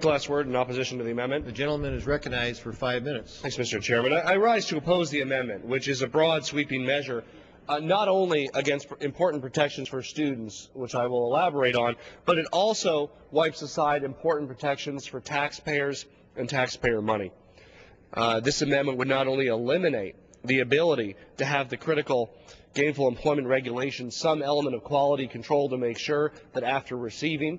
the last word in opposition to the amendment. The gentleman is recognized for 5 minutes. Thanks, Mr. Chairman. I rise to oppose the amendment, which is a broad, sweeping measure, not only against important protections for students, which I will elaborate on, but it also wipes aside important protections for taxpayers and taxpayer money. This amendment would not only eliminate the ability to have the critical gainful employment regulation some element of quality control to make sure that after receiving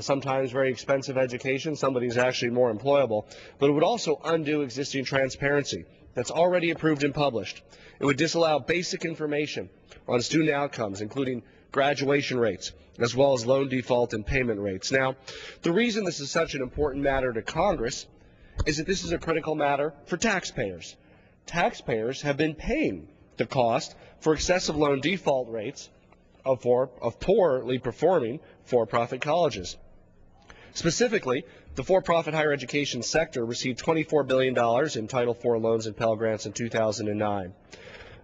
sometimes very expensive education, somebody is actually more employable, but it would also undo existing transparency that's already approved and published. It would disallow basic information on student outcomes, including graduation rates, as well as loan default and payment rates. Now, the reason this is such an important matter to Congress is that this is a critical matter for taxpayers. Taxpayers have been paying the cost for excessive loan default rates of poorly performing for-profit colleges. Specifically, the for-profit higher education sector received $24 billion in Title IV loans and Pell Grants in 2009,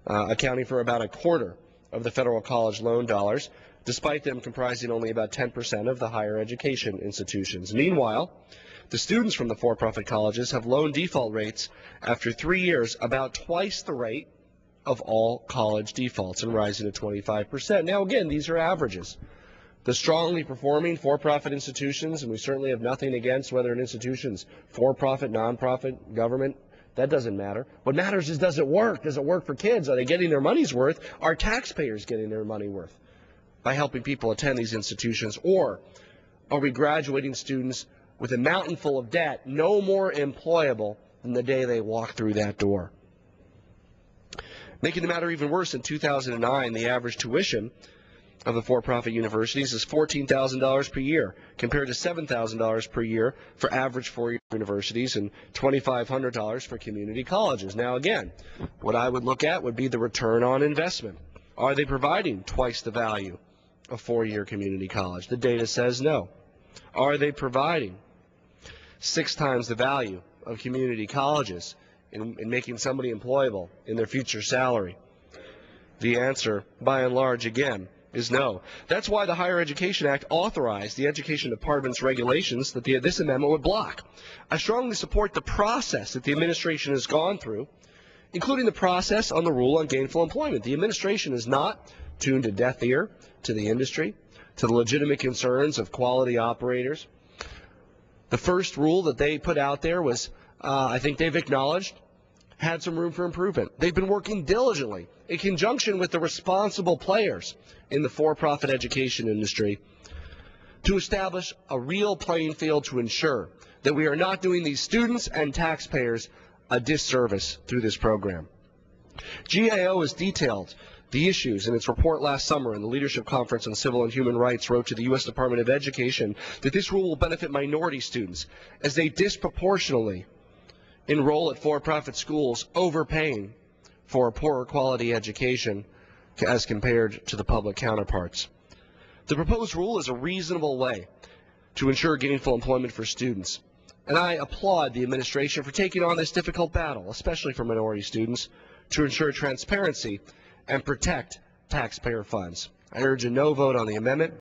accounting for about a quarter of the federal college loan dollars, despite them comprising only about 10% of the higher education institutions. Meanwhile, the students from the for-profit colleges have loan default rates after 3 years about twice the rate of all college defaults and rising to 25%. Now, again, these are averages. The strongly performing for-profit institutions, and we certainly have nothing against whether an institution's for-profit, non-profit, government, that doesn't matter. What matters is, does it work? Does it work for kids? Are they getting their money's worth? Are taxpayers getting their money worth by helping people attend these institutions? Or are we graduating students with a mountain full of debt, no more employable than the day they walk through that door? Making the matter even worse, in 2009, the average tuition of the for-profit universities is $14,000 per year, compared to $7,000 per year for average four-year universities and $2,500 for community colleges. Now, again, what I would look at would be the return on investment. Are they providing twice the value of four-year community college? The data says no. Are they providing 6 times the value of community colleges in making somebody employable in their future salary? The answer, by and large, again, is no. That's why the Higher Education Act authorized the Education Department's regulations that this amendment would block. I strongly support the process that the administration has gone through, including the process on the rule on gainful employment. The administration is not tuned a deaf ear to the industry, to the legitimate concerns of quality operators. The first rule that they put out there was, I think they've acknowledged, had some room for improvement. They've been working diligently in conjunction with the responsible players in the for-profit education industry to establish a real playing field to ensure that we are not doing these students and taxpayers a disservice through this program. GAO has detailed the issues in its report last summer, and the Leadership Conference on Civil and Human Rights wrote to the U.S. Department of Education that this rule will benefit minority students as they disproportionately enroll at for-profit schools, overpaying for a poorer quality education as compared to the public counterparts. The proposed rule is a reasonable way to ensure gainful employment for students, and I applaud the administration for taking on this difficult battle, especially for minority students, to ensure transparency and protect taxpayer funds. I urge a no vote on the amendment.